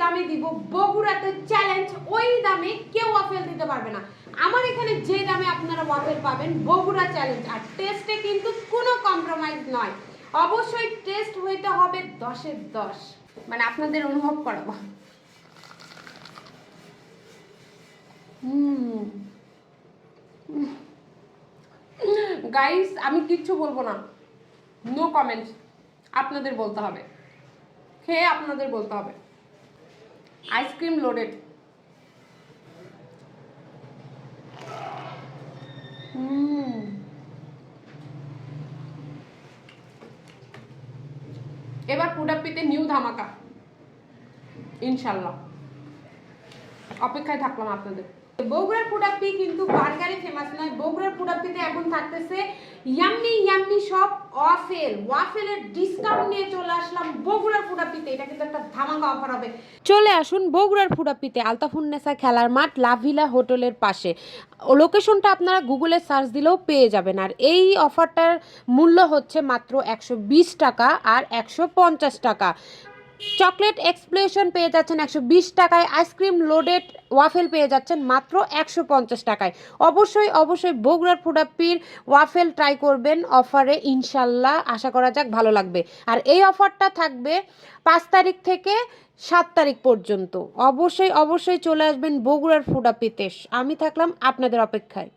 দামে দিব, বগুড়াতে চ্যালেঞ্জ, ওই দামে কেউ ওয়াফেল দিতে পারবে না। আমার এখানে যে দামে আপনারা ওয়াফেল পাবেন, বগুড়া চ্যালেঞ্জ। আর টেস্টে কিন্তু কোনো কম্প্রোমাইজ নয়, অবশ্যই টেস্ট হইতে হবে 10-এর 10, মানে আপনাদের অনুভব করাবো। গাইস আমি কিচ্ছু বলবো না, নো কমেন্টস, আপনাদের বলতে হবে, খেয়ে আপনাদের বলতে হবে। Ice cream loaded. এবার পুডাপ্পিতে নিউ ধামাকা, ইনশাল্লাহ। অপেক্ষায় থাকলাম আপনাদের। বগুড়ার পুডাপ্পি কিন্তু বার্গারে ফেমাস নয়, বগুড়ার পুডাপ্পিতে এখন থাকতেছে ইয়াম্মি ইয়াম্মি সব ওয়াফেলের ডিসকাউন্ট নিয়ে চলে আসলাম বগুড়ার পুডাপ্পিতে। এটা কিন্তু একটা ধামাকা অফার হবে। চলে আসুন বগুড়ার পুডাপ্পিতে, আলতাফুন্নেসা খেলার মাঠ, লাভিলা হোটেলের পাশে। লোকেশনটা আপনারা গুগলে সার্চ দিলেও পেয়ে যাবেন। আর এই অফারটার মূল্য হচ্ছে মাত্র 120 টাকা আর 150 টাকা। চকলেট এক্সপ্লোশন পেয়ে যাচ্ছেন 120 টাকায়, আইসক্রিম লোডেড ওয়াফেল পেয়ে যাচ্ছেন মাত্র 150 টাকায়। অবশ্যই অবশ্যই বগুড়ার পুডাপ্পির ওয়াফেল ট্রাই করবেন অফারে, ইনশাল্লাহ আশা করা যাক ভালো লাগবে। আর এই অফারটা থাকবে 5 তারিখ থেকে 7 তারিখ পর্যন্ত। অবশ্যই অবশ্যই চলে আসবেন বগুড়ার পুডাপ্পিতে। আমি থাকলাম আপনাদের অপেক্ষায়।